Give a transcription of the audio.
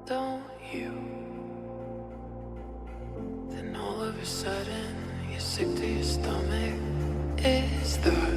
don't you? Then all of a sudden you're sick to your stomach. Is that